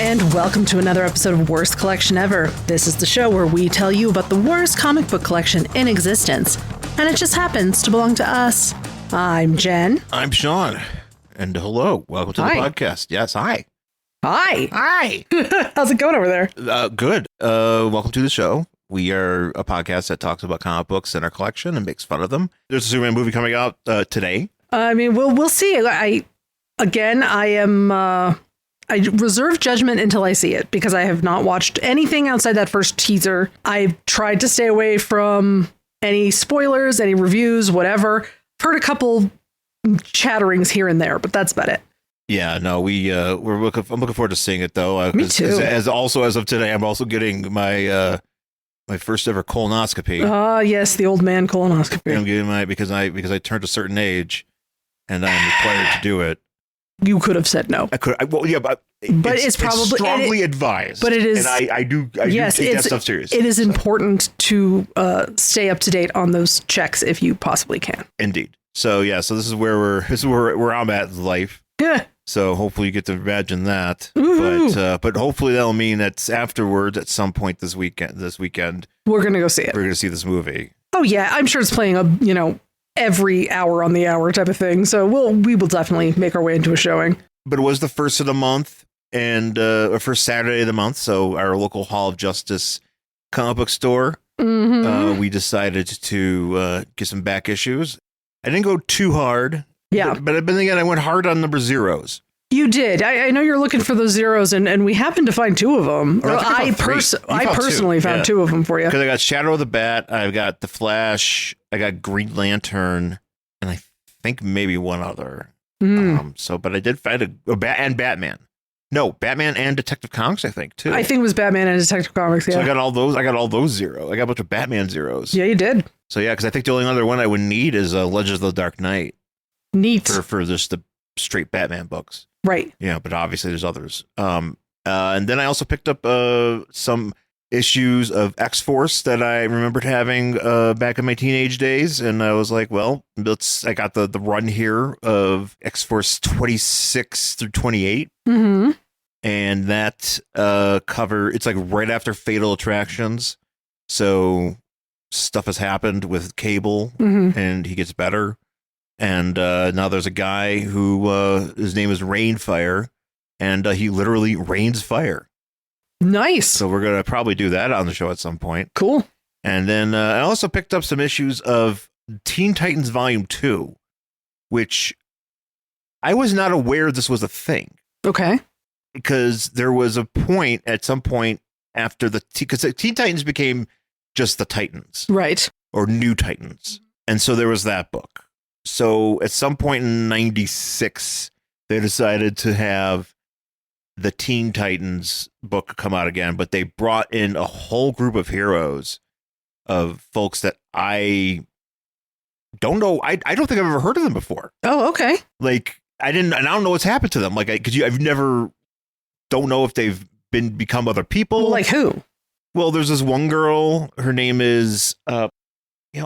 and welcome to another episode of Worst Collection Ever. This is the show where we tell you about the worst comic book collection in existence, and it just happens to belong to us. I'm Jen. I'm Shawn. And hello. Welcome to the podcast. Yes, hi. Hi. Hi. How's it going over there? Good. Welcome to the show. We are a podcast that talks about comic books in our collection and makes fun of them. There's a Superman movie coming out today. I mean, we'll see. I reserve judgment until I see it because I have not watched anything outside that first teaser. I've tried to stay away from any spoilers, any reviews, whatever. I've heard a couple chatterings here and there, but that's about it. Yeah, no, I'm looking forward to seeing it though. Me too. As of today, I'm also getting my my first ever colonoscopy. Yes, the old man colonoscopy. I'm getting because I turned a certain age, and I'm required to do it. You could have said no. I could. But it's probably strongly advised. But it is. And I do take that stuff serious. It is important to stay up to date on those checks if you possibly can. Indeed. So yeah. So this is where I'm at in life. Yeah. So hopefully you get to imagine that. Woo-hoo. But hopefully that'll mean that afterwards, at some point this weekend, we're gonna go see it. We're gonna see this movie. Oh yeah, I'm sure it's playing every hour on the hour type of thing. So we will definitely make our way into a showing. But it was the first of the month and first Saturday of the month. So our local Hall of Justice comic book store, we decided to get some back issues. I didn't go too hard. Yeah. But then again, I went hard on number zeros. You did. I know you're looking for those zeros, and we happened to find two of them. No, I personally found two of them for you. Because I got Shadow of the Bat, I've got The Flash, I got Green Lantern, and I think maybe one other. But I did find Batman. No, Batman and Detective Comics, I think, too. I think it was Batman and Detective Comics, yeah. So I got all those zeros. I got a bunch of Batman zeros. Yeah, you did. So yeah, because I think the only other one I would need is Legends of the Dark Knight. Neat. For just the straight Batman books. Right. Yeah, but obviously there's others. And then I also picked up some issues of X-Force that I remembered having back in my teenage days. And I was like, well, I got the run here of X-Force 26 through 28. Mm-hmm. And that cover, it's like right after Fatal Attractions. So stuff has happened with Cable and he gets better. And now there's a guy who his name is Rainfire, and he literally rains fire. Nice. So we're going to probably do that on the show at some point. Cool. And then I also picked up some issues of Teen Titans Volume 2, which I was not aware this was a thing. Okay. Because there was a point at some point after because Teen Titans became just the Titans. Right. Or New Titans. And so there was that book. So at some point in 96, they decided to have the Teen Titans book come out again, but they brought in a whole group of heroes of folks that I don't know. I don't think I've ever heard of them before. Oh, okay. Like I don't know what's happened to them. Like I've never don't know if they've become other people. Well, like who? Well, there's this one girl. Her name is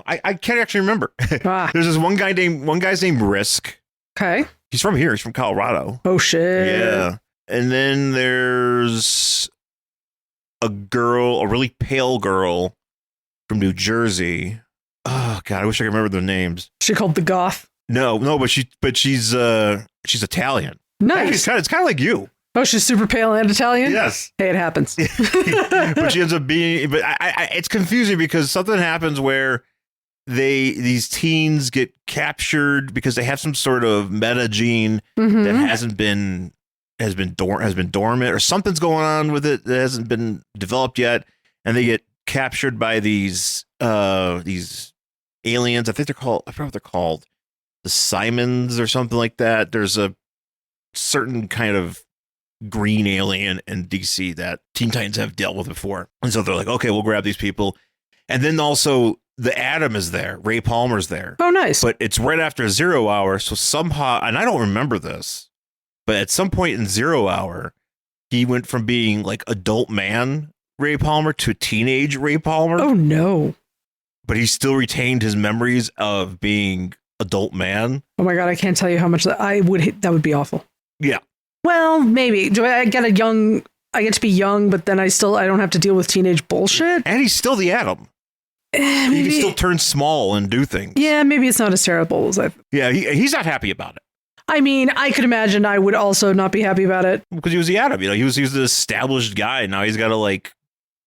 I can't actually remember. There's this one guy's named Risk. Okay. He's from here. He's from Colorado. Oh, shit. Yeah. And then there's a really pale girl from New Jersey. Oh, God, I wish I could remember their names. She called the Goth? No, but she's Italian. Nice. It's kind of like you. Oh, she's super pale and Italian? Yes. Hey, it happens. But she ends up being, but it's confusing because something happens where these teens get captured because they have some sort of meta gene that has been dormant, or something's going on with it that hasn't been developed yet, and they get captured by these aliens. I forgot what they're called, the Simons or something like that. There's a certain kind of green alien in DC that Teen Titans have dealt with before, and so they're like, okay, we'll grab these people, and then also the Atom is there. Ray Palmer's there. Oh, nice. But it's right after 0 Hour. So somehow, and I don't remember this, but at some point in 0 Hour, he went from being like adult man Ray Palmer to teenage Ray Palmer. Oh, no. But he still retained his memories of being adult man. Oh, my God. I can't tell you how much that would be awful. Yeah. Well, maybe. Do I get a young I get to be young, but then I don't have to deal with teenage bullshit. And he's still the Atom. He can still turn small and do things. Yeah, maybe it's not as terrible as I... Yeah, he's not happy about it. I mean, I could imagine I would also not be happy about it. Because he was the Atom. He was the established guy. Now he's got to, like,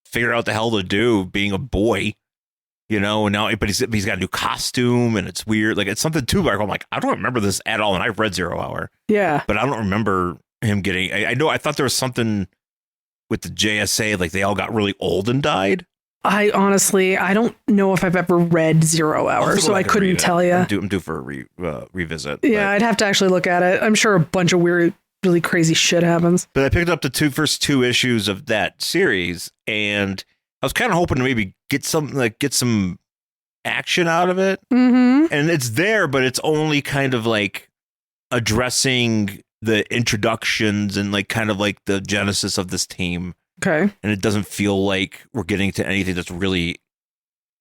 figure out the hell to do being a boy. And now, but he's got a new costume, and it's weird. Like, it's something too. Like, I'm like, I don't remember this at all. And I've read 0 Hour. Yeah. But I don't remember him getting... I thought there was something with the JSA, like they all got really old and died. I don't know if I've ever read 0 Hour, so I couldn't tell you. I'm due for a revisit. Yeah, I'd have to actually look at it. I'm sure a bunch of weird, really crazy shit happens. But I picked up the first two issues of that series, and I was kind of hoping to maybe get some action out of it. Mm-hmm. And it's there, but it's only kind of like addressing the introductions and like kind of like the genesis of this team. Okay. And it doesn't feel like we're getting to anything that's really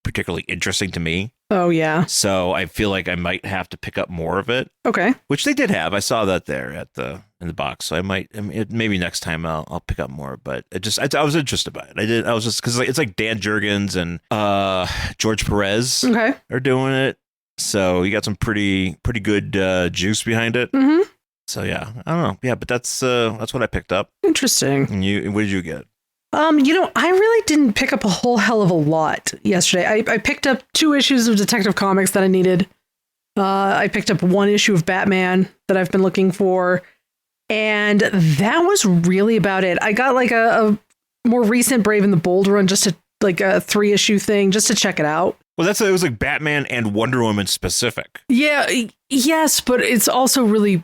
particularly interesting to me. Oh, yeah. So I feel like I might have to pick up more of it. Okay. Which they did have. I saw that there in the box. So maybe next time I'll pick up more. But I was interested by it. I was just because it's like Dan Jurgens and George Perez are doing it. So you got some pretty good juice behind it. Mm-hmm. So yeah, I don't know. Yeah, but that's what I picked up. Interesting. And what did you get? I really didn't pick up a whole hell of a lot yesterday. I picked up 2 issues of Detective Comics that I needed. I picked up 1 issue of Batman that I've been looking for. And that was really about it. I got like a more recent Brave and the Bold run, just a 3-issue thing, just to check it out. Well, it was like Batman and Wonder Woman specific. Yeah. Yes. But it's also really,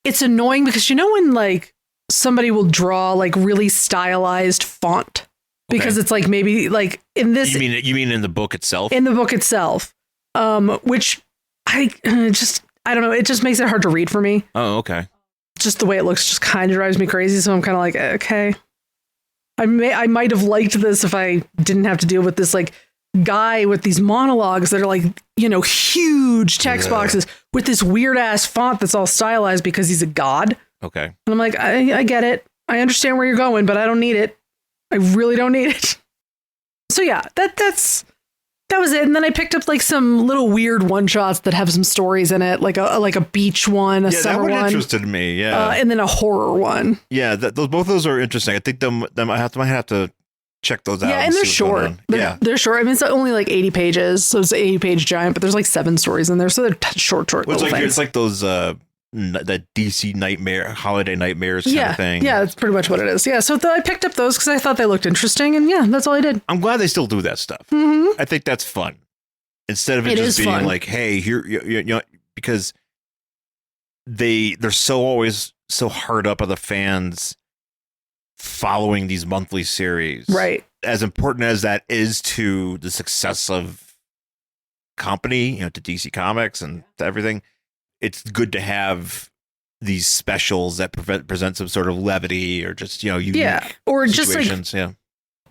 it's annoying because when like somebody will draw like really stylized font because it's like maybe like in this. You mean in the book itself? In the book itself, which I don't know. It just makes it hard to read for me. Oh, okay. Just the way it looks just kind of drives me crazy. So I'm kind of like, okay, I might have liked this if I didn't have to deal with this like guy with these monologues that are like, huge text boxes with this weird ass font that's all stylized because he's a god. Okay. And I'm like, I get it. I understand where you're going, but I don't need it. I really don't need it. So yeah, that was it. And then I picked up like some little weird one-shots that have some stories in it, like a beach one, a summer one. That one interested me, yeah. And then a horror one. Yeah, both of those are interesting. I think I might have to check those out. Yeah, and they're short. They're short. I mean, it's only like 80 pages, so it's an 80-page giant, but there's like 7 stories in there, so they're short little things. It's like those that DC holiday nightmares kind of thing. Yeah, that's pretty much what it is. Yeah, so I picked up those because I thought they looked interesting, and yeah, that's all I did. I'm glad they still do that stuff. Mm-hmm. I think that's fun. Instead of it just being fun. Like, hey, here, because they're always so hard up on the fans following these monthly series. Right. As important as that is to the success of company, to DC Comics and to everything, it's good to have these specials that present some sort of levity or just, unique or situations. Just like,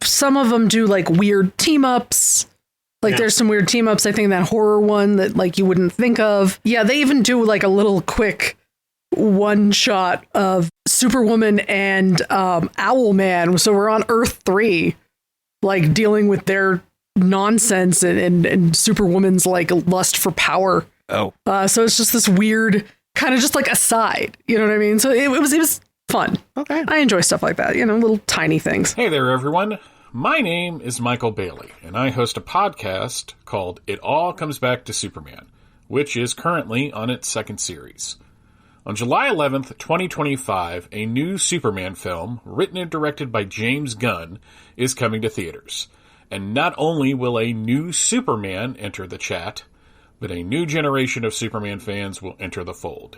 some of them do like weird team ups. Like there's some weird team ups. I think that horror one that like you wouldn't think of. Yeah. They even do like a little quick one shot of Superwoman and Owlman. So we're on Earth 3, like dealing with their nonsense and Superwoman's like lust for power. Oh, so it's just this weird kind of just like aside, you know what I mean? So it was fun. Okay. I enjoy stuff like that, little tiny things. Hey there, everyone. My name is Michael Bailey, and I host a podcast called It All Comes Back to Superman, which is currently on its 2nd series. On July 11th, 2025, a new Superman film, written and directed by James Gunn, is coming to theaters. And not only will a new Superman enter the chat, but a new generation of Superman fans will enter the fold.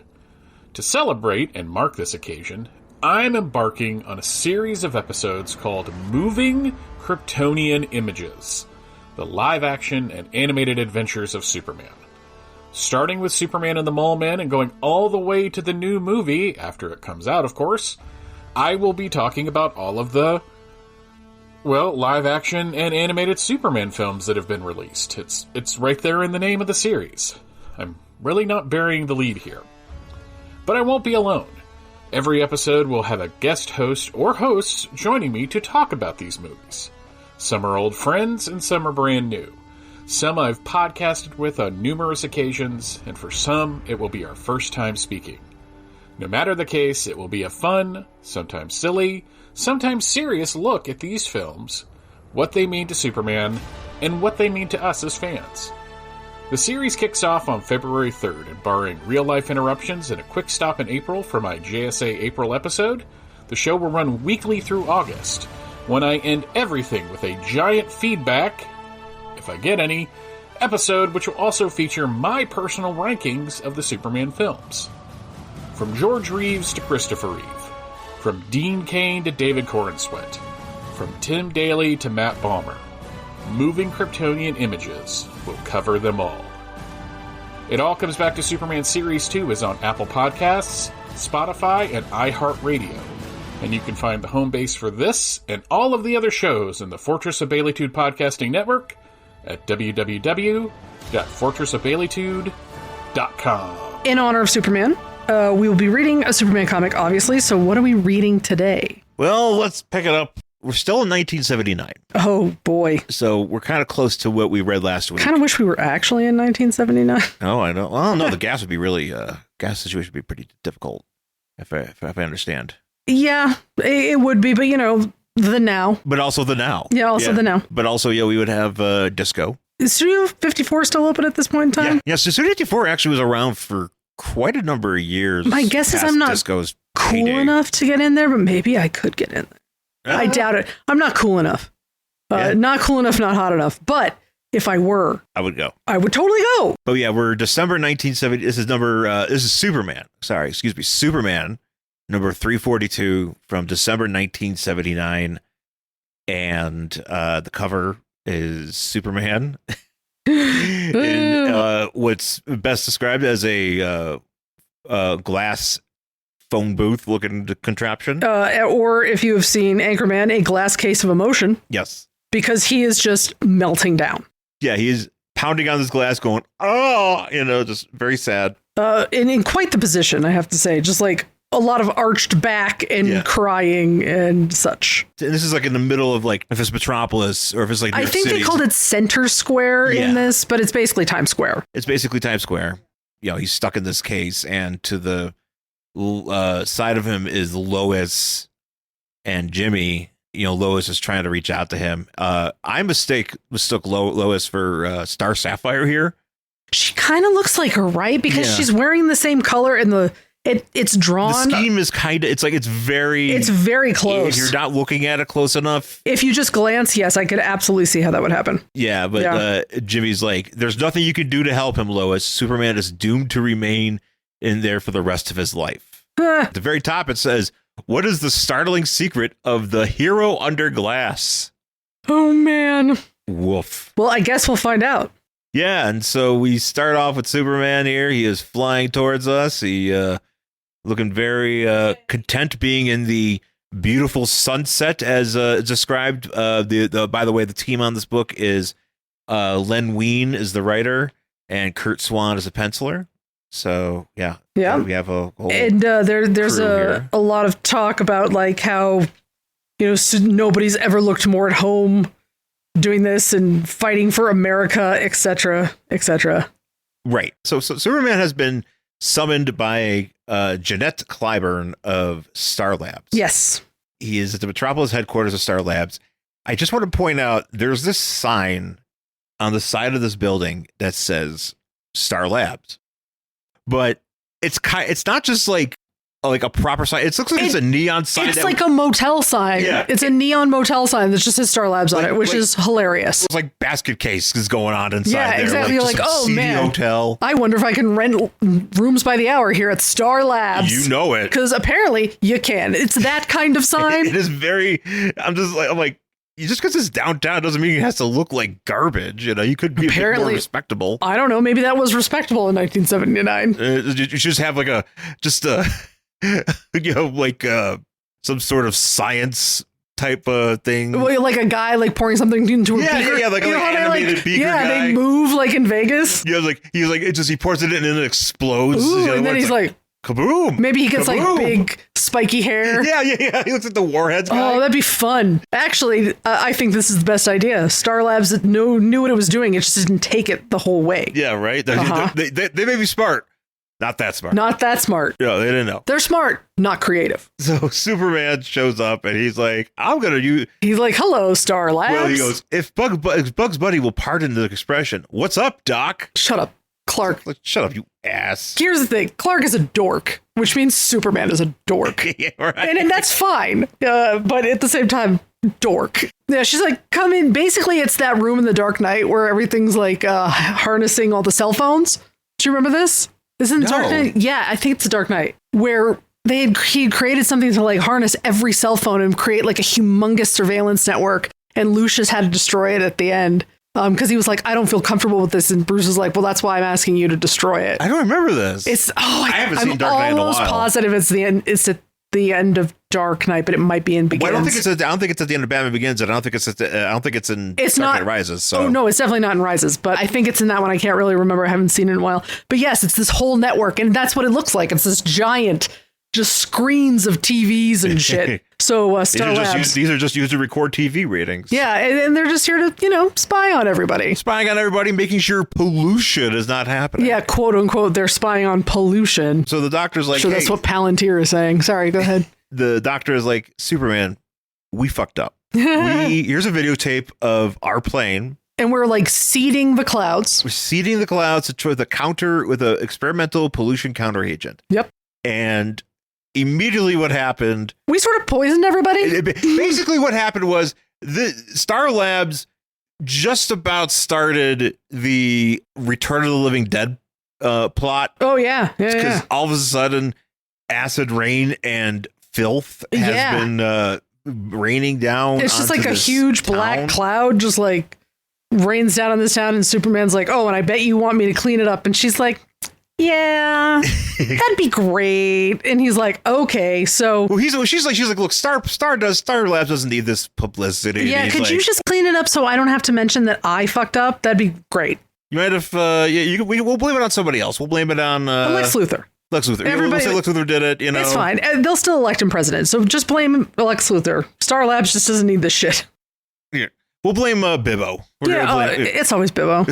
To celebrate and mark this occasion, I'm embarking on a series of episodes called Moving Kryptonian Images, the live-action and animated adventures of Superman. Starting with Superman and the Mole Man and going all the way to the new movie, after it comes out, of course, I will be talking about all of the live-action and animated Superman films that have been released. It's right there in the name of the series. I'm really not burying the lead here. But I won't be alone. Every episode will have a guest host or hosts joining me to talk about these movies. Some are old friends and some are brand new. Some I've podcasted with on numerous occasions, and for some, it will be our first time speaking. No matter the case, it will be a fun, sometimes silly, sometimes serious look at these films, what they mean to Superman, and what they mean to us as fans. The series kicks off on February 3rd, and barring real-life interruptions and a quick stop in April for my JSA April episode, the show will run weekly through August, when I end everything with a giant feedback, if I get any, episode which will also feature my personal rankings of the Superman films. From George Reeves to Christopher Reeve, from Dean Cain to David Corenswet, from Tim Daly to Matt Baumer, Moving Kryptonian Images will cover them all. It All Comes Back to Superman Series 2 is on Apple Podcasts, Spotify, and iHeartRadio. And you can find the home base for this and all of the other shows in the Fortress of Baileytude podcasting network at www.fortressofbaileytude.com. In honor of Superman, we will be reading a Superman comic, obviously. So what are we reading today? Well, let's pick it up. We're still in 1979. Oh, boy. So we're kind of close to what we read last week. Kind of wish we were actually in 1979. Oh, I know. Well, no, the gas would be really, gas situation would be pretty difficult, if I understand. Yeah, it would be, but the now. But also the now. Yeah, also the now. But also, we would have disco. Is Studio 54 still open at this point in time? Yeah, so Studio 54 actually was around for quite a number of years. My guess is I'm not disco's cool heyday. enough to get in there, but maybe I could get in there. I doubt it. I'm not cool enough. Not cool enough, not hot enough. But if I were, I would go. I would totally go. But yeah, we're December 1970. This is Superman. Sorry, excuse me. Superman, number 342 from December 1979. And the cover is Superman. in what's best described as a glass phone booth looking contraption. Or if you have seen Anchorman, a glass case of emotion. Yes. Because he is just melting down. Yeah, he's pounding on this glass going, oh, just very sad. And in quite the position, I have to say. Just like a lot of arched back and crying and such. And this is like in the middle of like, if it's Metropolis or if it's like New York City. They called it Center Square in this, but it's basically Times Square. It's basically Times Square. He's stuck in this case, and to the side of him is Lois and Jimmy. Lois is trying to reach out to him. I mistook Lois for Star Sapphire here. She kind of looks like her, right? Because she's wearing the same color and it's drawn. The scheme is it's very close. If you're not looking at it close enough. If you just glance, yes, I could absolutely see how that would happen. Yeah, but Jimmy's like, there's nothing you can do to help him, Lois. Superman is doomed to remain in there for the rest of his life. At the very top, it says, what is the startling secret of the hero under glass? Oh, man. Woof. Well, I guess we'll find out. Yeah, and so we start off with Superman here. He is flying towards us. He looking very content being in the beautiful sunset as described. By the way, the team on this book is Len Wein is the writer and Kurt Swan is a penciler. So we have a whole and there's a lot of talk about like how nobody's ever looked more at home doing this and fighting for America, etc., etc. Right. So Superman has been summoned by Jeanette Clyburn of S.T.A.R Labs. Yes. He is at the Metropolis headquarters of S.T.A.R Labs. I just want to point out there's this sign on the side of this building that says S.T.A.R Labs. But it's not just like a proper sign. It looks like it's a neon sign. It's like a motel sign. Yeah. It's a neon motel sign that just says S.T.A.R Labs on it, which is hilarious. It's like basket case is going on inside there. Yeah, exactly. You're like, oh, man. Hotel. I wonder if I can rent rooms by the hour here at S.T.A.R Labs. You know it. Because apparently you can. It's that kind of sign. It is very... I'm like, just because it's downtown doesn't mean it has to look like garbage. You could be a bit more respectable. I don't know. Maybe that was respectable in 1979. You just have some sort of science type thing. Well, like a guy like pouring something into a beaker. Yeah, like an animated beaker guy. They move like in Vegas. Yeah, he pours it in and it explodes. Ooh, and then he's like, Kaboom! Maybe he gets like big spiky hair. Yeah. He looks like the Warheads guy. Oh, that'd be fun. Actually, I think this is the best idea. S.T.A.R Labs knew what it was doing. It just didn't take it the whole way. Yeah, right? They may be smart. Not that smart. Not that smart. No, they didn't know. They're smart, not creative. So Superman shows up and he's like, I'm going to use... He's like, hello, S.T.A.R Labs. Well, he goes, if Bugs Bunny will pardon the expression, what's up, Doc? Shut up, Clark. Shut up, you ass. Here's the thing. Clark is a dork, which means Superman is a dork. Yeah, right. And that's fine. But at the same time, dork. Yeah, she's like, come in. Basically, it's that room in the Dark Knight where everything's like harnessing all the cell phones. Do you remember this? Isn't it Dark Knight? Yeah, I think it's the Dark Knight where he created something to like harness every cell phone and create like a humongous surveillance network. And Lucius had to destroy it at the end. Because he was like, I don't feel comfortable with this. And Bruce is like, well, that's why I'm asking you to destroy it. I don't remember this. I haven't seen Dark Knight in a while. I'm almost positive it's the end. It's at the end of Dark Knight, but it might be in Begins. Well, I don't think it's at the end of Batman Begins, and I don't think it's in Dark Knight Rises. So. Oh no, it's definitely not in Rises, but I think it's in that one. I can't really remember. I haven't seen it in a while. But yes, it's this whole network, and that's what it looks like. It's this giant, just screens of TVs and shit. So S.T.A.R Labs. These are just used to record TV ratings. Yeah, and they're just here to, spy on everybody. Spying on everybody, making sure pollution is not happening. Yeah, quote unquote, they're spying on pollution. So the doctor's like, sure, that's what Palantir is saying. Sorry, go ahead. The doctor is like, Superman, we fucked up. Here's a videotape of our plane. And we're like seeding the clouds. We're seeding the clouds with an experimental pollution counter agent. Yep. And immediately what happened... We sort of poisoned everybody. Basically what happened was the S.T.A.R Labs just about started the Return of the Living Dead plot. Oh, yeah. Because all of a sudden, acid rain and filth has been raining down. It's just like a huge black cloud just like rains down on this town, and Superman's like, oh, and I bet you want me to clean it up. And she's like, yeah, that'd be great. And he's like, okay, so she's like, look, S.T.A.R Labs doesn't need this publicity. Yeah, could you just clean it up so I don't have to mention that I fucked up? That'd be great. You might have we'll blame it on somebody else. We'll blame it on Lex Luthor. Everybody, we'll say Lex Luthor did it, It's fine. They'll still elect him president, so just blame Lex Luthor. S.T.A.R Labs just doesn't need this shit. Yeah. We'll blame Bibbo. It's always Bibbo.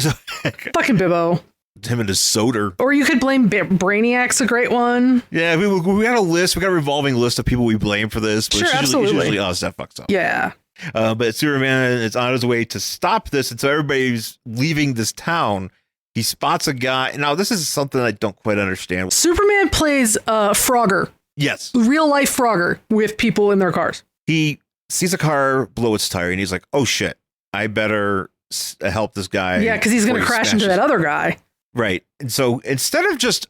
Fucking Bibbo. Him and his soda. Or you could blame Brainiac's a great one. Yeah, we got a list. We got a revolving list of people we blame for this. But sure, it's usually us that fucks up. Yeah. But Superman is on his way to stop this, and so everybody's leaving this town. He spots a guy. Now, this is something I don't quite understand. Superman plays Frogger. Yes. Real life Frogger with people in their cars. He sees a car blow its tire, and he's like, oh, shit, I better help this guy. Yeah, because he's going to crash into that other guy. Right. And so instead of just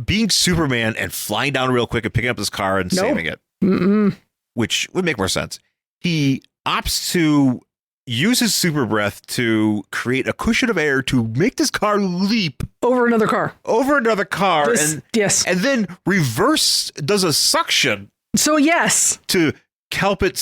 being Superman and flying down real quick and picking up his car and saving it, which would make more sense, he opts to use his super breath to create a cushion of air to make this car leap over another car. Yes. And then does a suction. So yes. To help it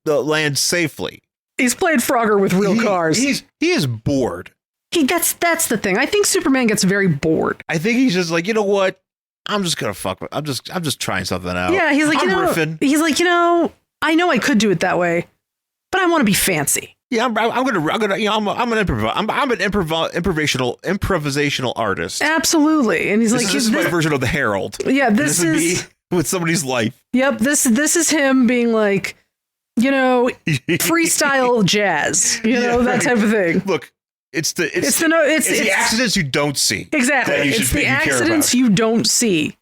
land safely. He's played Frogger with real cars. He is bored. That's the thing. I think Superman gets very bored. I think he's just like, you know what? I'm just gonna I'm just trying something out. Yeah, he's like, he's like, I know I could do it that way, but I want to be fancy. Yeah, I'm an improvisational artist. Absolutely. And he's like, this is my version of the Herald. Yeah, this is me with somebody's life. Yep, this is him being like, freestyle jazz, that type of thing. Look, it's the accidents you don't see. Exactly. It's the accidents you don't see,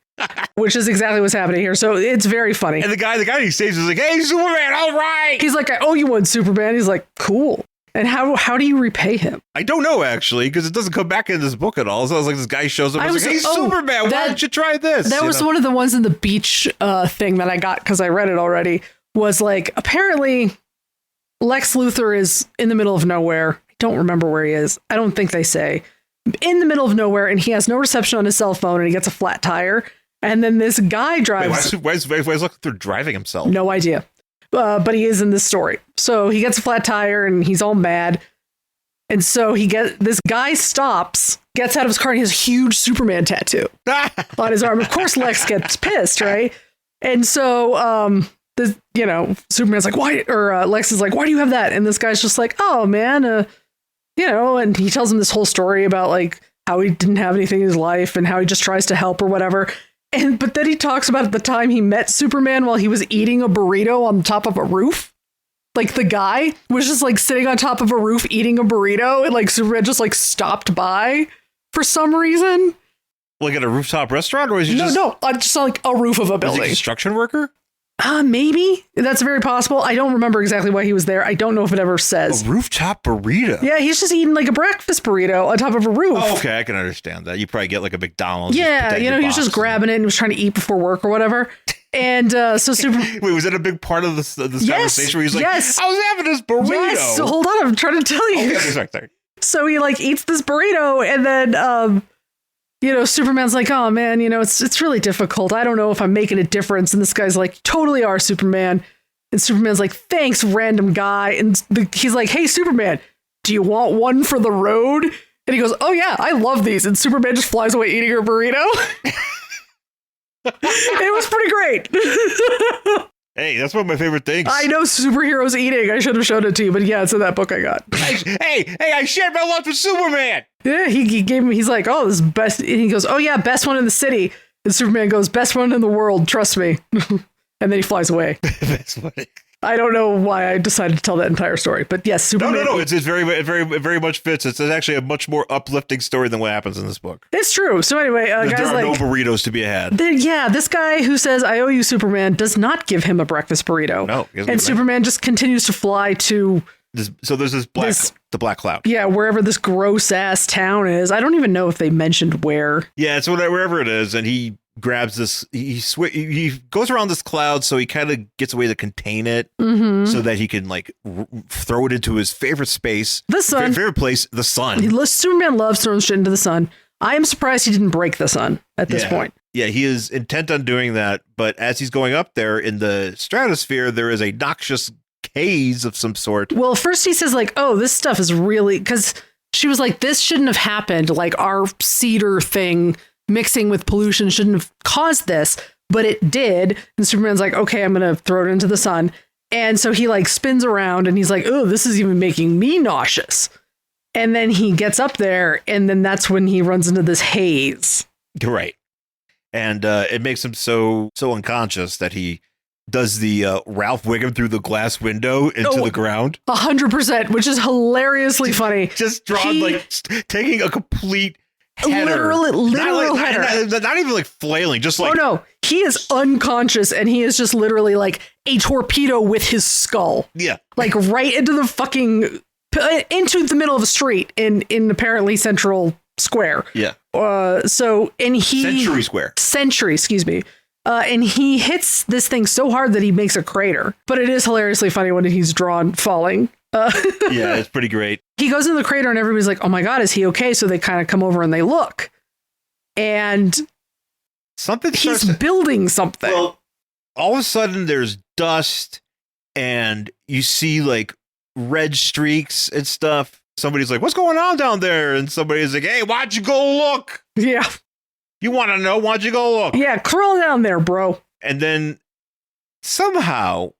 which is exactly what's happening here. So it's very funny. And the guy he saves is like, hey, Superman, all right. He's like, I owe you one, Superman. He's like, cool. And how do you repay him? I don't know, actually, because it doesn't come back in this book at all. So I was like, this guy shows up and was like, hey, Superman, why don't you try this? That was one of the ones in the beach thing that I got because I read it already. Was like, apparently Lex Luthor is in the middle of nowhere. I don't remember where he is. I don't think they say. In the middle of nowhere, and he has no reception on his cell phone, and he gets a flat tire. And then this guy drives. Wait, why is Lex Luthor driving himself? No idea. But he is in this story. So he gets a flat tire, and he's all mad. And so this guy stops, gets out of his car, and he has a huge Superman tattoo on his arm. Of course, Lex gets pissed, right? And so, Superman's like, why? Or Lex is like, why do you have that? And this guy's just like, oh man, and he tells him this whole story about like how he didn't have anything in his life and how he just tries to help or whatever. But then he talks about the time he met Superman while he was eating a burrito on top of a roof. Like the guy was just like sitting on top of a roof eating a burrito, and like Superman just like stopped by for some reason. Like at a rooftop restaurant, or is he just like a roof of a building? Is he a construction worker? Maybe. That's very possible. I don't remember exactly why he was there. I don't know if it ever says. A rooftop burrito? Yeah, he's just eating like a breakfast burrito on top of a roof. Oh, okay. I can understand that. You probably get like a McDonald's. Yeah, he was just grabbing it and was trying to eat before work or whatever. And so Wait, was that a big part of this conversation where he's like, yes. I was having this burrito? Yes, so hold on. I'm trying to tell you. Okay, sorry. So he like eats this burrito, and then Superman's like, oh man, it's really difficult. I don't know if I'm making a difference. And this guy's like, totally are, Superman. And Superman's like, thanks, random guy. And he's like, hey, Superman, do you want one for the road? And he goes, oh yeah, I love these. And Superman just flies away eating her burrito. It was pretty great. Hey, that's one of my favorite things. I know, superheroes eating. I should have shown it to you, but yeah, it's in that book I got. Hey, I shared my lunch with Superman. Yeah, he gave me, he's like, oh, this is best. And he goes, oh yeah, best one in the city. And Superman goes, best one in the world, trust me. And then he flies away. That's funny. I don't know why I decided to tell that entire story, but yes, Superman. No. It's very much fits. It's actually a much more uplifting story than what happens in this book. It's true. So anyway, guys, there are no burritos to be had. This guy who says I owe you, Superman, does not give him a breakfast burrito. No, and Superman just continues to fly to. So there's the black cloud. Yeah, wherever this gross ass town is. I don't even know if they mentioned where. Yeah, it's wherever it is, and he grabs this. He goes around this cloud, so he kind of gets a way to contain it, so that he can like throw it into his favorite space, the sun, favorite place, the sun. Superman loves throwing shit into the sun. I am surprised he didn't break the sun at this point. Yeah, he is intent on doing that, but as he's going up there in the stratosphere, there is a noxious haze of some sort. Well, first he says like, "Oh, this stuff is really," because she was like, "This shouldn't have happened. Like our cedar thing." Mixing with pollution shouldn't have caused this, but it did. And Superman's like, okay, I'm going to throw it into the sun. And so he like spins around and he's like, oh, this is even making me nauseous. And then he gets up there and then that's when he runs into this haze. Right. And it makes him so unconscious that he does the Ralph Wiggum through the glass window into the ground. 100%, which is hilariously funny. Just drawn taking a complete header. Literal header. Not even like flailing, just like. Oh no, he is unconscious and he is just literally like a torpedo with his skull. Yeah. Like right into the middle of a street in apparently Central Square. Yeah. Century Square. Excuse me. And he hits this thing so hard that he makes a crater. But it is hilariously funny when he's drawn falling. Yeah, it's pretty great. He goes in the crater and everybody's like, oh my God, is he okay? So they kind of come over and they look. And he's building something. Well, all of a sudden there's dust and you see like red streaks and stuff. Somebody's like, what's going on down there? And somebody's like, hey, why'd you go look? Yeah. You want to know? Why'd you go look? Yeah, crawl down there, bro. And then somehow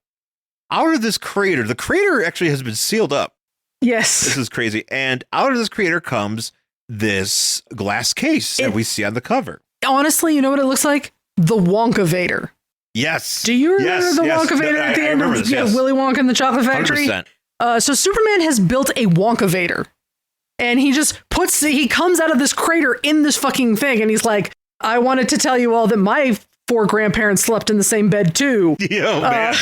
out of this crater, the crater actually has been sealed up. Yes. This is crazy. And out of this crater comes this glass case that we see on the cover. Honestly, you know what it looks like? The Wonka Vader. Yes. Do you remember the Wonka Vader at the end of Willy Wonka and the Chocolate Factory? 100%. So Superman has built a Wonka Vader. And he just he comes out of this crater in this fucking thing. And he's like, I wanted to tell you all that my 4 grandparents slept in the same bed too. Yo, man.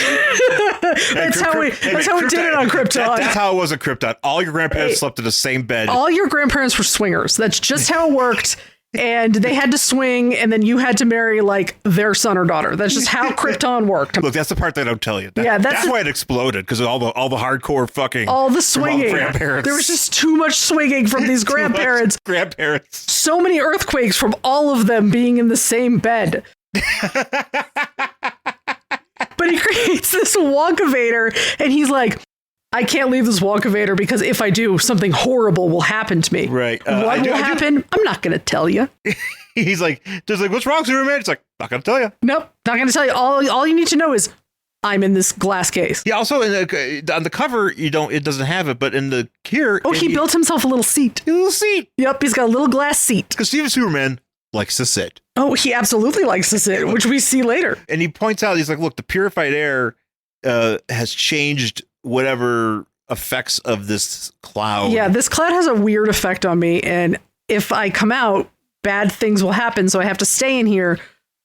That's how we did it on Krypton. That's how it was at Krypton. All your grandparents slept in the same bed. All your grandparents were swingers. That's just how it worked. And they had to swing, and then you had to marry like their son or daughter. That's just how Krypton worked. Look, that's the part they don't tell you. That's why it exploded, because of all the hardcore fucking all the swinging. Grandparents. There was just too much swinging from these grandparents. So many earthquakes from all of them being in the same bed. But he creates this Wonka Vader, and he's like, I can't leave this Wonkavator because if I do, something horrible will happen to me. Right. What will happen? I'm not going to tell you. He's like, what's wrong, Superman? It's like, not going to tell you. Nope, not going to tell you. All you need to know is I'm in this glass case. Yeah. Also, on the cover, it doesn't have it, but in the here, he built himself a little seat. A little seat. Yep, he's got a little glass seat. Because Steven Superman likes to sit. Oh, he absolutely likes to sit, which we see later. And he points out, he's like, look, the purified air has changed whatever effects of this cloud. Yeah, this cloud has a weird effect on me, and if I come out, bad things will happen. So I have to stay in here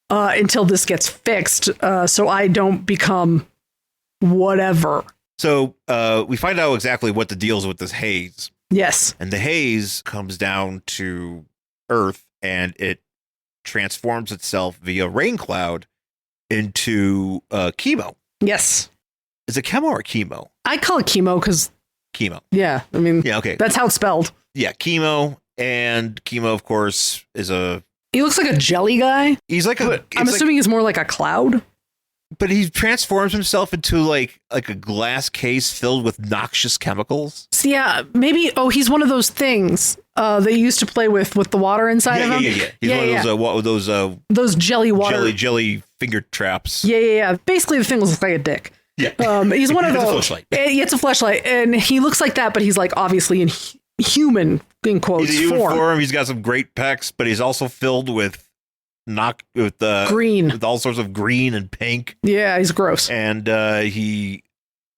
until this gets fixed, so I don't become whatever. So we find out exactly what the deal is with this haze. Yes. And the haze comes down to Earth, and it transforms itself via rain cloud into Chemo. Yes. Is it Chemo or Chemo? I call it Chemo because... Chemo. Yeah, I mean... Yeah, okay. That's how it's spelled. Yeah, Chemo. And Chemo, of course, is a... He looks like a jelly guy. He's like a... I'm assuming he's more like a cloud. But he transforms himself into like a glass case filled with noxious chemicals. So yeah, maybe... Oh, he's one of those things they used to play with the water inside of him. Yeah. He's one of those jelly water... Jelly finger traps. Yeah. Basically, the thing looks like a dick. Yeah. He's one of those. It's a fleshlight. It's a fleshlight, and he looks like that, but he's like obviously in human, in quotes, he's a human form. form. He's got some great pecs, but he's also filled with green, with all sorts of green and pink. Yeah, he's gross. And he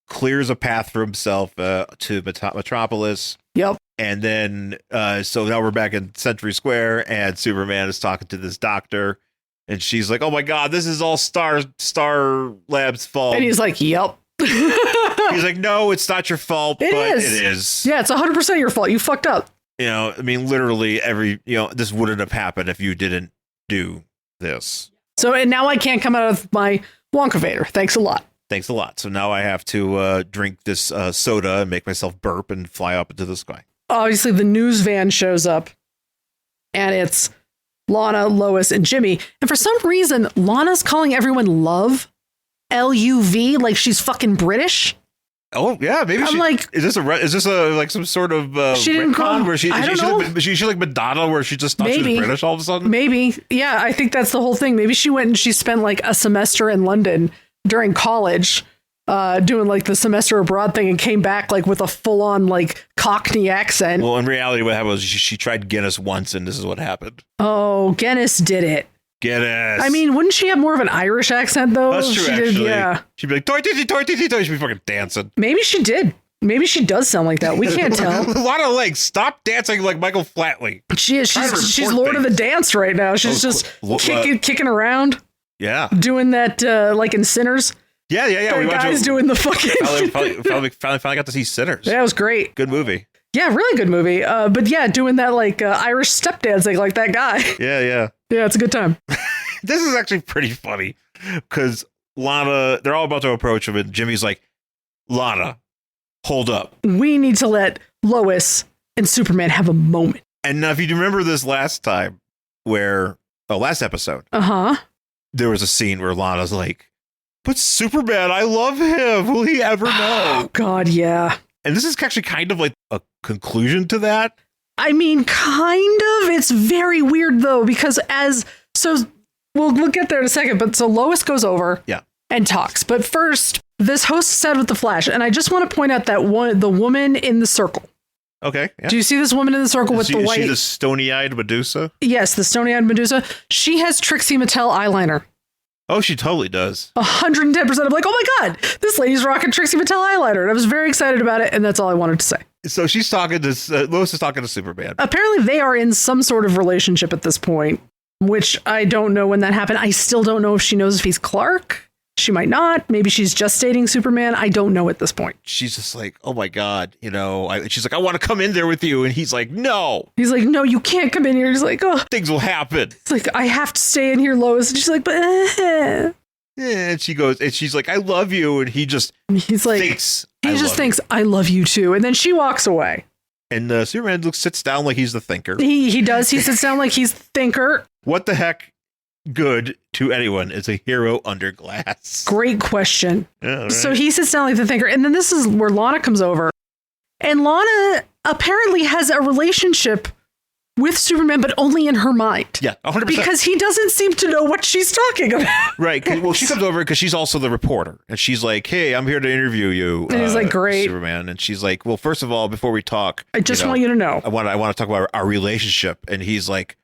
clears a path for himself to Metropolis. Yep. And then, so now we're back in Century Square, and Superman is talking to this doctor. And she's like, oh, my God, this is all Star Lab's fault. And he's like, yep. He's like, no, it's not your fault, it but is. it is. Yeah, it's 100% your fault. You fucked up. You know, I mean, literally this wouldn't have happened if you didn't do this. So, and now I can't come out of my Wonkavator. Thanks a lot. Thanks a lot. So now I have to drink this soda and make myself burp and fly up into the sky. Obviously, the news van shows up, and it's Lana, Lois, and Jimmy. And for some reason, Lana's calling everyone Love, L-U-V, like she's fucking British. Oh yeah, maybe I'm like, is this like some sort of she didn't call where I don't know. She like Madonna, where she just thought she was British all of a sudden. Maybe, yeah, I think that's the whole thing. Maybe she went and she spent like a semester in London during college, doing like the semester abroad thing, and came back like with a full on like Cockney accent. Well, in reality, what happened was she tried Guinness once, and this is what happened. Oh, Guinness did it. Guinness. I mean, wouldn't she have more of an Irish accent though? That's true, she actually. did, yeah. She'd be like, toy, titty, toy, titty, toy. She'd be fucking dancing. Maybe she did. Maybe she does sound like that. We can't tell. A lot of legs. Stop dancing like Michael Flatley. She is. She's Lord of the Dance right now. She's kicking around. Yeah. Doing that like in Sinners. Yeah. The guy's doing the fucking... Finally got to see Sinners. Yeah, it was great. Good movie. Yeah, really good movie. But yeah, doing that like Irish step dancing like that guy. Yeah. Yeah, it's a good time. This is actually pretty funny because Lana, they're all about to approach him, and Jimmy's like, Lana, hold up. We need to let Lois and Superman have a moment. And now, if you remember this last episode, there was a scene where Lana's like, but Superman, I love him. Will he ever know? Oh, God, yeah. And this is actually kind of like a conclusion to that. I mean, kind of. It's very weird, though, because we'll get there in a second. But so Lois goes over and talks. But first, this host said with the Flash, and I just want to point out that the woman in the circle. Okay. Yeah. Do you see this woman in the circle with the white? Is she the stony-eyed Medusa? Yes, the stony-eyed Medusa. She has Trixie Mattel eyeliner. Oh, she totally does. 110%. I'm like, oh my God, this lady's rocking Trixie Mattel eyeliner. And I was very excited about it. And that's all I wanted to say. So she's talking to, Lois is talking to Superman. Apparently they are in some sort of relationship at this point, which I don't know when that happened. I still don't know if she knows if he's Clark. She might not. Maybe she's just dating Superman. I don't know at this point. She's just like, oh my God, she's like, I want to come in there with you. And he's like, no. He's like, no, you can't come in here. He's like, oh. Things will happen. It's like, I have to stay in here, Lois. And she's like, but. Yeah, and she goes, and she's like, I love you. And he's like, thinks, I love you too. And then she walks away. And Superman sits down like he's the thinker. He does. He sits down like he's the thinker. What the heck good to anyone is a hero under glass? Great question. Yeah, right. So he sits down like the thinker, and then this is where Lana comes over. And Lana apparently has a relationship with Superman, but only in her mind. Yeah, 100%. Because he doesn't seem to know what she's talking about. Right. Well, she comes over because she's also the reporter. And she's like, hey, I'm here to interview you. And he's like, great. Superman. And she's like, well, first of all, before we talk, I just want you to know. I want to talk about our relationship. And he's like,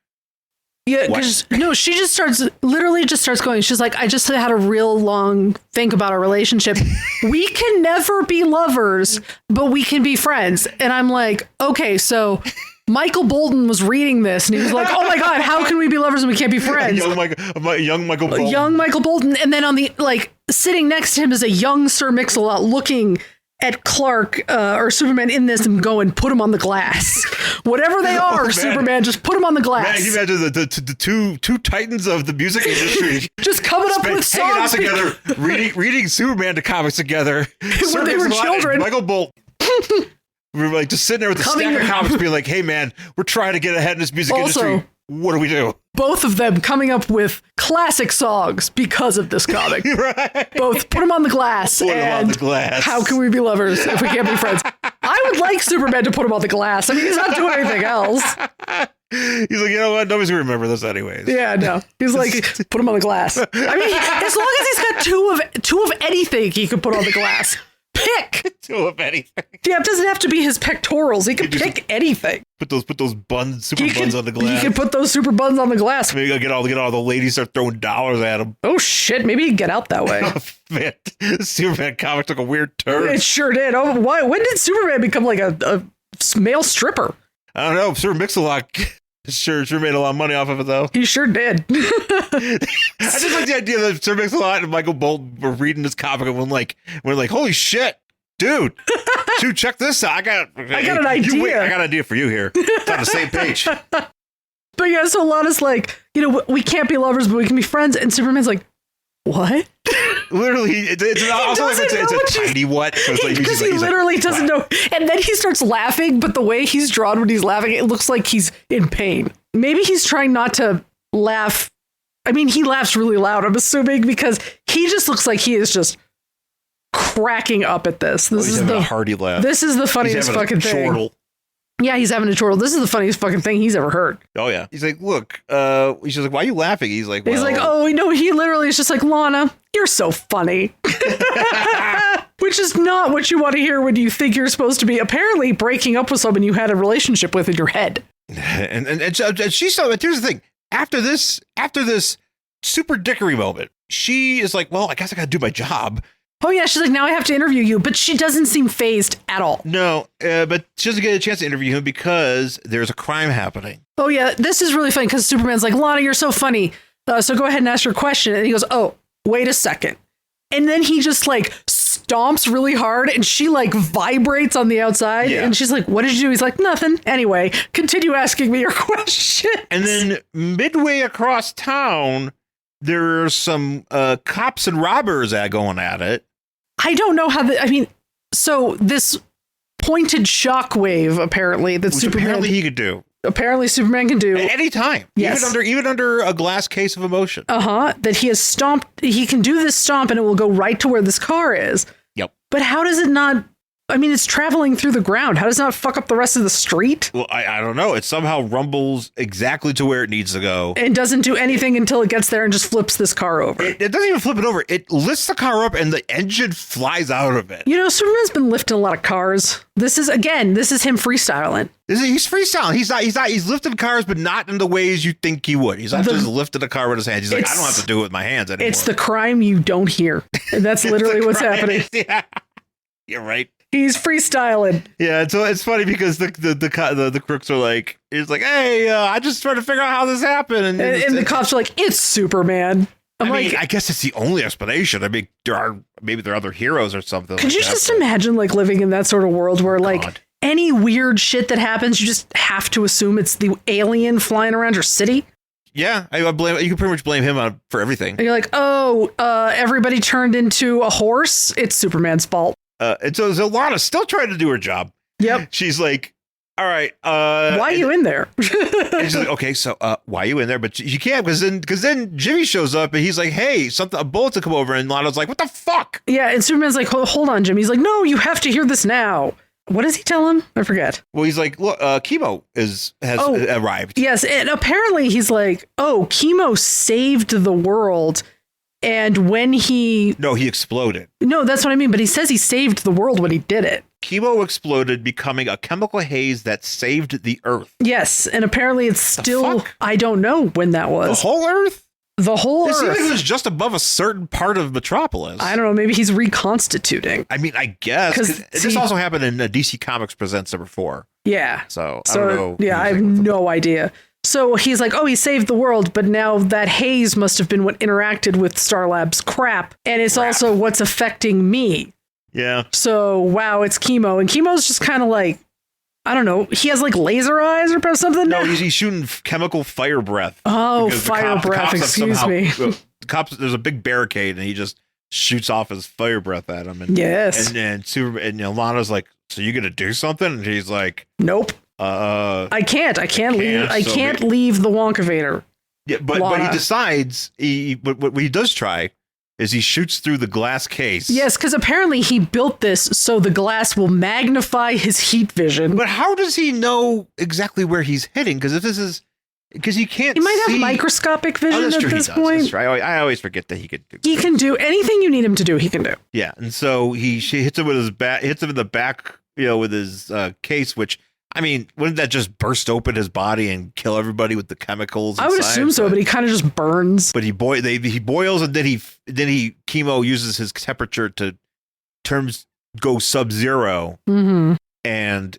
yeah, because no, she just starts going. She's like, I just had a real long think about our relationship. We can never be lovers, but we can be friends. And I'm like, okay, so Michael Bolton was reading this and he was like, oh my God, how can we be lovers and we can't be friends? young Michael Bolton. Young Michael Bolton. And then on the, sitting next to him is a young Sir Mix-A-Lot looking at Clark or Superman in this and go and put him on the glass. Whatever they are, Superman, just put him on the glass. Man, you imagine the two titans of the music industry just coming up with songs hanging out together, reading Superman to comics together. When they were children. Michael Bolton. We were like just sitting there with a stack of comics being like, hey man, we're trying to get ahead in this music industry. What do we do? Both of them coming up with classic songs because of this comic. Right. Both put them on the glass. Put them on the glass. How can we be lovers if we can't be friends? I would like Superman to put him on the glass. I mean, he's not doing anything else. He's like, you know what? Nobody's gonna remember this anyways. Yeah, no. He's like, put him on the glass. I mean, as long as he's got two of anything, he could put on the glass. Pick two of anything. Yeah, it doesn't have to be his pectorals. He can pick anything. Put those buns, buns on the glass. He can put those super buns on the glass. Maybe get all the ladies start throwing dollars at him. Oh shit! Maybe he'd get out that way. Oh, man, Superman comic took a weird turn. It sure did. Oh, why? When did Superman become like a male stripper? I don't know. Sir Mix-A-Lot sure made a lot of money off of it though. He sure did. I just like the idea that Sir Mix-A-Lot and Michael Bolton were reading this comic and we're like, holy shit, dude, check this out. I got an idea. I got an idea for you here. It's on the same page. But yeah, so Lana's like, we can't be lovers, but we can be friends. And Superman's like, what? Literally, it's a tiny what. Because he literally doesn't know. And then he starts laughing, but the way he's drawn when he's laughing, it looks like he's in pain. Maybe he's trying not to laugh. I mean, he laughs really loud, I'm assuming, because he just looks like he is just cracking up at this. This is the hearty laugh. This is the funniest fucking thing. Chortle. Yeah, he's having a chortle. This is the funniest fucking thing he's ever heard. Oh yeah. He's like, look, she's like, why are you laughing? He's like, oh no, he literally is just like, Lana, you're so funny. Which is not what you want to hear when you think you're supposed to be apparently breaking up with someone you had a relationship with in your head. And she saw it. Here's the thing. After this Super-dickery moment, she is like, well, I guess I gotta do my job. Oh yeah, she's like, now I have to interview you, but she doesn't seem phased at all. No, but she doesn't get a chance to interview him because there's a crime happening. Oh yeah, this is really funny because Superman's like, Lana, you're so funny. So go ahead and ask your question. And he goes, oh, wait a second. And then he just stomps really hard and she vibrates on the outside. Yeah. And she's like, what did you do? He's like, nothing. Anyway, continue asking me your question. And then midway across town, there are some cops and robbers going at it. I don't know how so this pointed shockwave apparently that he could do. Apparently Superman can do at any time. Yes. Even under a glass case of emotion. That he has stomped. He can do this stomp and it will go right to where this car is. Yep. But how does it not? I mean, it's traveling through the ground. How does it not fuck up the rest of the street? Well, I don't know. It somehow rumbles exactly to where it needs to go. And doesn't do anything until it gets there and just flips this car over. It doesn't even flip it over. It lifts the car up and the engine flies out of it. Superman's been lifting a lot of cars. This is him freestyling. He's freestyling. He's lifting cars, but not in the ways you think he would. He's not just lifting a car with his hands. He's like, I don't have to do it with my hands anymore. It's the crime you don't hear. And that's literally what's happening. Yeah. You're right. He's freestyling. Yeah, so it's funny because the crooks are like, he's like, hey, I just trying to figure out how this happened, and the cops are like, it's Superman. I guess it's the only explanation. I mean, there are other heroes or something. Could you just imagine living in that sort of world where any weird shit that happens, you just have to assume it's the alien flying around your city? Yeah, you can pretty much blame him for everything. And you're like, everybody turned into a horse. It's Superman's fault. And so Lana still trying to do her job. Yep. She's like, all right. Why are you in there? And she's like, okay, so why are you in there? But you can't because then Jimmy shows up and he's like, hey, a bullet to come over. And Lana's like, what the fuck? Yeah, and Superman's like, hold on, Jimmy. He's like, no, you have to hear this now. What does he tell him? I forget. Well, he's like, look, Chemo has arrived. Yes, and apparently he's like, oh, Chemo saved the world. And when he exploded. No, that's what I mean. But he says he saved the world when he did it. Chemo exploded, becoming a chemical haze that saved the Earth. Yes, and apparently it's still, I don't know when that was. The whole Earth? The whole Earth. It seemed like it was just above a certain part of Metropolis. I don't know. Maybe he's reconstituting. I mean, I guess. This also happened in DC Comics Presents number 4. Yeah. So I don't know. Yeah, I have no idea. So he's like, oh, he saved the world, but now that haze must have been what interacted with Star Labs crap, and it's also what's affecting me. Yeah. So, wow, it's Chemo, and Chemo's just kind of like, I don't know, he has like laser eyes or something? No, he's shooting chemical fire breath. Oh, fire breath, excuse me. The cops, there's a big barricade, and he just shoots off his fire breath at him. And, yes. And Superman, and Lana's like, so you gonna do something? And he's like, nope. I can't leave the Wonkavator. Yeah, but he decides what he does try is he shoots through the glass case. Yes, because apparently he built this so the glass will magnify his heat vision. But how does he know exactly where he's hitting? Because he can't. He might have microscopic vision at this point. That's right. I always forget that he could. He can do anything you need him to do. He can do. Yeah, and so she hits him with his back, hits him in the back, with his case, which. I mean, wouldn't that just burst open his body and kill everybody with the chemicals? I would assume so, but he kind of just burns. But he boils, and then Chemo uses his temperature to go sub-zero and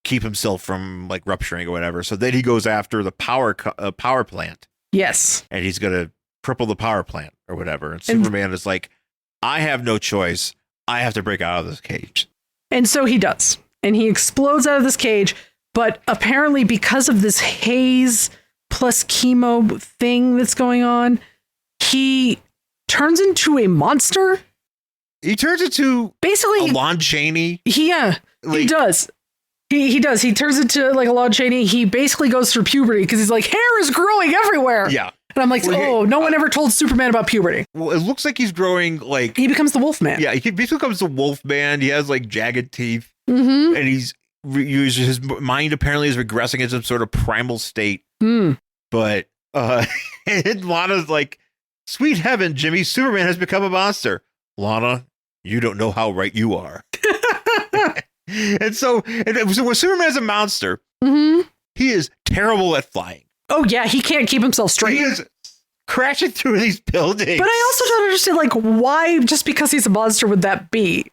keep himself from like rupturing or whatever. So then he goes after the power plant. Yes, and he's gonna cripple the power plant or whatever. And Superman is like, I have no choice. I have to break out of this cage. And so he does. And he explodes out of this cage, but apparently because of this haze plus Chemo thing that's going on, he turns into a monster. He turns into basically a Lon Chaney. He does. He does. He turns into like a Lon Chaney. He basically goes through puberty because he's like, hair is growing everywhere. Yeah. And I'm like, no one ever told Superman about puberty. Well, it looks like he's growing like... He becomes the Wolfman. Yeah, he becomes the Wolfman. He has like jagged teeth. Mm-hmm. And his mind apparently is regressing into some sort of primal state. But and Lana's like, sweet heaven, Jimmy, Superman has become a monster. Lana, you don't know how right you are. and so when Superman is a monster, he is terrible at flying. Oh, yeah, he can't keep himself straight. He is crashing through these buildings. But I also don't understand, like, why, just because he's a monster, would that be?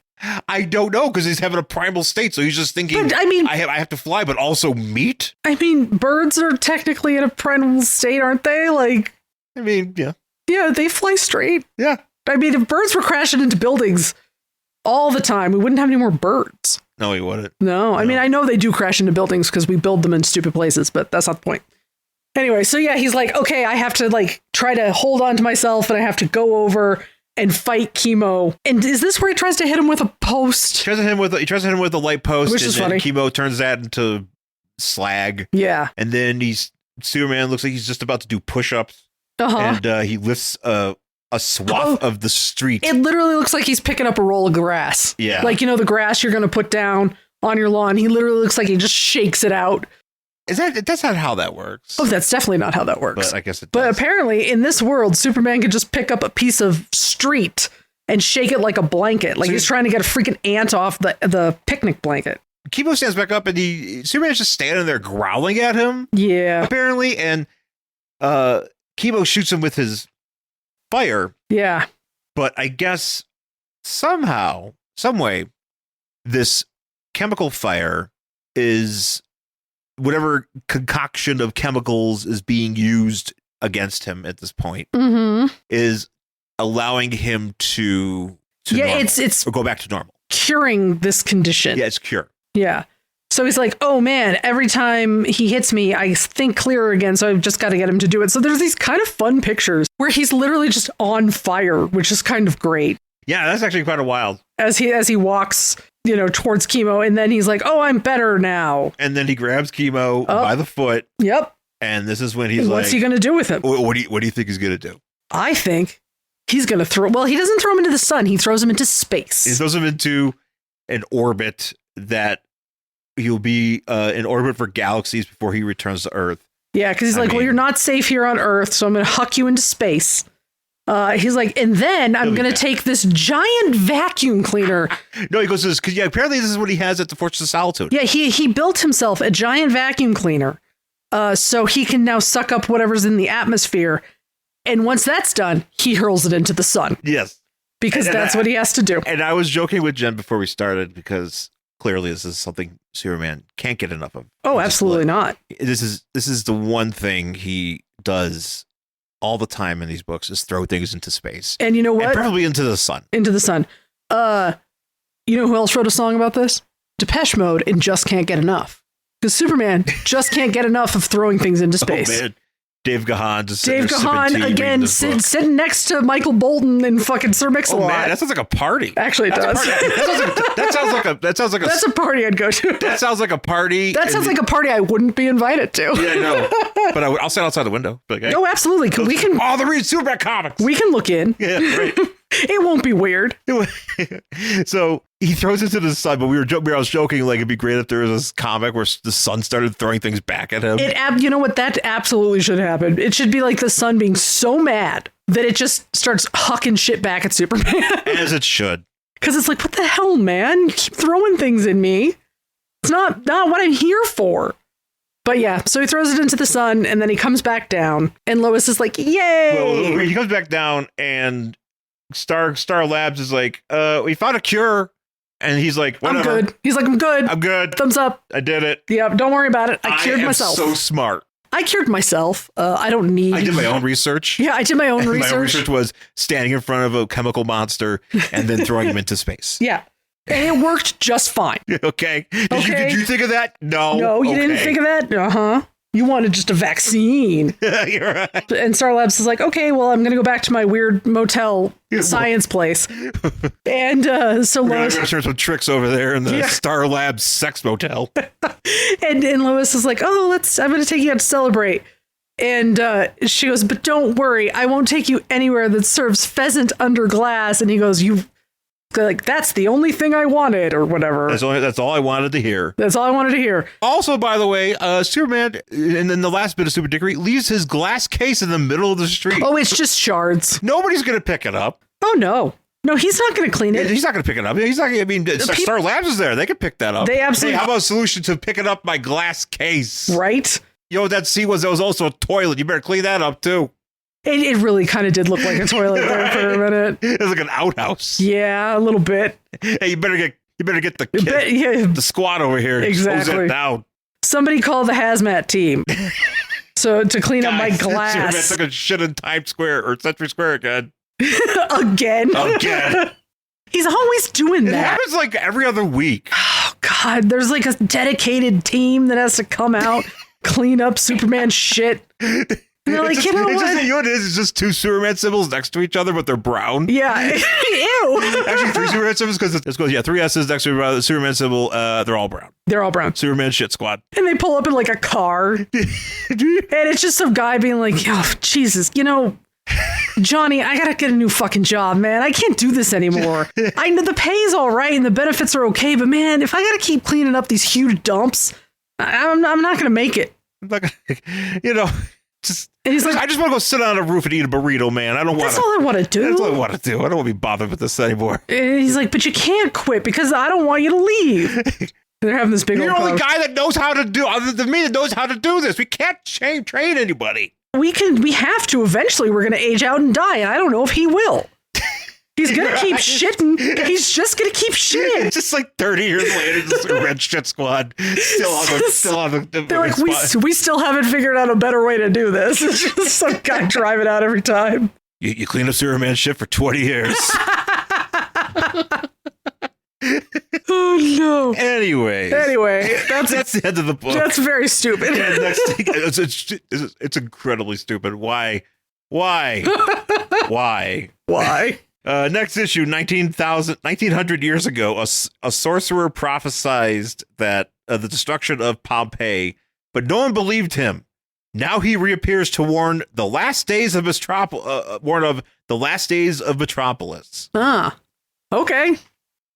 I don't know, because he's having a primal state, so he's just thinking, but, I mean, I have to fly, but also meat? I mean, birds are technically in a primal state, aren't they? Like, I mean, yeah. Yeah, they fly straight. Yeah. I mean, if birds were crashing into buildings all the time, we wouldn't have any more birds. No, we wouldn't. No, I mean, I know they do crash into buildings because we build them in stupid places, but that's not the point. Anyway, so yeah, he's like, okay, I have to like try to hold on to myself and I have to go over and fight Chemo. And is this where he tries to hit him with a post? He tries to hit him with a light post, which is funny. Chemo turns that into slag. Yeah. And then Superman looks like he's just about to do push-ups. And he lifts a swath of the street. It literally looks like he's picking up a roll of grass. Yeah. Like, the grass you're going to put down on your lawn. He literally looks like he just shakes it out. That's not how that works. Oh, that's definitely not how that works. But I guess it does. But apparently in this world, Superman could just pick up a piece of street and shake it like a blanket. Like he's trying to get a freaking ant off the picnic blanket. Chemo stands back up and Superman's just standing there growling at him. Yeah. Apparently. And Chemo shoots him with his fire. Yeah. But I guess somehow, some way, this chemical fire is whatever concoction of chemicals is being used against him at this point is allowing him to normal, it's or go back to normal, curing this condition. Yeah, it's cure. Yeah. So he's like, oh man, every time he hits me, I think clearer again. So I've just got to get him to do it. So there's these kind of fun pictures where he's literally just on fire, which is kind of great. Yeah, that's actually quite a wild. As he walks, towards Chemo. And then he's like, oh, I'm better now. And then he grabs Chemo by the foot. Yep. And this is when he's what's he going to do with him? What do you think he's going to do? I think he's going to he doesn't throw him into the sun. He throws him into space. He throws him into an orbit that he'll be in orbit for galaxies before he returns to Earth. Yeah, because he's well, you're not safe here on Earth, so I'm going to huck you into space. He's like, and then I'm going to take this giant vacuum cleaner. No, he goes, because apparently this is what he has at the Fortress of Solitude. Yeah, he built himself a giant vacuum cleaner. So he can now suck up whatever's in the atmosphere. And once that's done, he hurls it into the sun. Yes. Because that's what he has to do. And I was joking with Jen before we started because clearly this is something Superman can't get enough of. Oh, absolutely not. This is the one thing he does all the time in these books is throw things into space. And you know what? And probably into the sun. Into the sun. You know who else wrote a song about this? Depeche Mode and Just Can't Get Enough. Because Superman just can't get enough of throwing things into space. Oh, man. Dave Gahan just again sitting next to Michael Bolton and fucking Sir Mix-A-Lot. Oh man, that sounds like a party. Actually, it does. That sounds like that's a party I'd go to. That sounds like a party. That sounds like a party I wouldn't be invited to. Yeah, I know. But I'll sit outside the window. Like, hey, no, absolutely. We can. Oh, the read Superman comics. We can look in. Yeah, right. It won't be weird. So he throws into the sun, but I was joking like it'd be great if there was this comic where the sun started throwing things back at him. You know what? That absolutely should happen. It should be like the sun being so mad that it just starts hucking shit back at Superman. As it should. Because it's like, what the hell, man? You keep throwing things in me. It's not what I'm here for. But yeah, so he throws it into the sun and then he comes back down and Lois is like, yay! Well, he comes back down and Star Labs is like, we found a cure. And he's like, whatever. I'm good. He's like, I'm good. I'm good. Thumbs up. I did it. Yep, don't worry about it. I cured myself. So smart. I cured myself. I don't need. I did my own research. Yeah, I did my own research. My own research was standing in front of a chemical monster and then throwing him into space. Yeah. And it worked just fine. Okay. Did you think of that? No. No, you didn't think of that? Uh-huh. You wanted just a vaccine. You're right. And Star Labs is like, okay, well, I'm going to go back to my weird motel science place. And so Lois... We're going to turn some tricks over there in the Star Labs sex motel. and Lois is like, oh, I'm going to take you out to celebrate. And she goes, but don't worry, I won't take you anywhere that serves pheasant under glass. And he goes, that's the only thing I wanted, or whatever. That's all I wanted to hear. That's all I wanted to hear. Also, by the way, Superman, and then the last bit of Super-dickery, leaves his glass case in the middle of the street. Oh, it's just shards. Nobody's going to pick it up. Oh, no. No, he's not going to clean it. He's not going to pick it up. He's not. I mean, Star Labs is there. They could pick that up. They absolutely. Hey, how about a solution to picking up my glass case? Right. That scene was also a toilet. You better clean that up, too. It really kind of did look like a toilet there for a minute. It was like an outhouse. Yeah, a little bit. Hey, you better get the squad over here. Exactly. Close that down. Somebody call the hazmat team. So to clean up my glass. Superman took a shit in Times Square or Century Square again. Again. He's always doing that. It happens like every other week. Oh God, there's like a dedicated team that has to come out, clean up Superman shit. And they're like, you know what it is? It's just two Superman symbols next to each other, but they're brown. Yeah. Ew. Actually, three Superman symbols because it's three S's next to the Superman symbol. They're all brown. They're all brown. Superman shit squad. And they pull up in like a car. And it's just some guy being like, oh, Jesus, Johnny, I gotta get a new fucking job, man. I can't do this anymore. I know the pay's all right and the benefits are okay, but man, if I gotta keep cleaning up these huge dumps, I'm not gonna make it. I'm not gonna, and he's like, I just want to go sit on a roof and eat a burrito, man. I don't want. That's all I want to do. That's all I want to do. I don't want to be bothered with this anymore. And he's like, but you can't quit because I don't want you to leave. They're having this big. You're the only guy that knows how to do, other than me, that knows how to do this. We can't train anybody. We have to eventually. We're going to age out and die. And I don't know if he will. He's going to keep shitting. He's just going to keep shitting. It's just like 30 years later, this red shit squad still on the They're like, we still haven't figured out a better way to do this. It's just some guy driving out every time. You clean up Superman shit for 20 years. Oh no. Anyway, that's the end of the book. That's very stupid. Yeah, next thing, it's incredibly stupid. Why? Next issue, 1900 years ago, a sorcerer prophesized that the destruction of Pompeii, but no one believed him. Now he reappears to warn the last days of Metropolis. Ah, okay.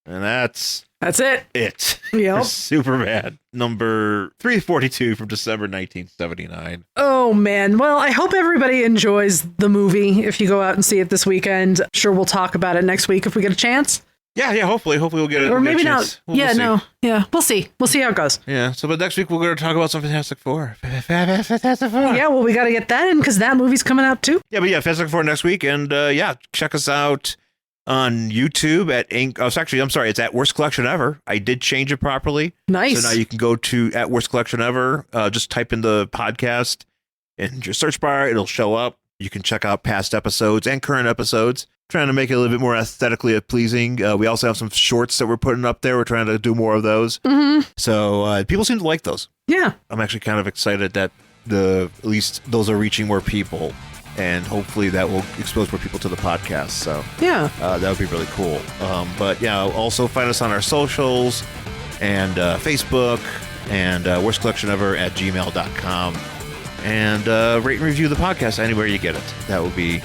And that's it. Yep. Superman number 342 from December 1979. Oh, man. Well, I hope everybody enjoys the movie if you go out and see it this weekend. Sure, we'll talk about it next week if we get a chance. Yeah, hopefully we'll get it. Or maybe not. We'll see. Yeah, we'll see. We'll see how it goes. Yeah, but next week we're going to talk about some Fantastic Four. Fantastic Four. Yeah, well, we got to get that in because that movie's coming out too. Yeah, Fantastic Four next week. And check us out on YouTube at it's at Worst Collection Ever. I did change it properly. Nice. So now you can go to at Worst Collection Ever. Just type in the podcast in your search bar. It'll show up. You can check out past episodes and current episodes. Trying to make it a little bit more aesthetically pleasing. We also have some shorts that we're putting up there. We're trying to do more of those. Mm-hmm. So people seem to like those. Yeah. I'm actually kind of excited that at least those are reaching more people. And hopefully that will expose more people to the podcast. So yeah, that would be really cool. But yeah, also find us on our socials and Facebook and worstcollectionever@gmail.com. And rate and review the podcast anywhere you get it. That would be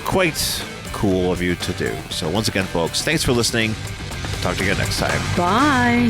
quite cool of you to do. So once again, folks, thanks for listening. Talk to you again next time. Bye.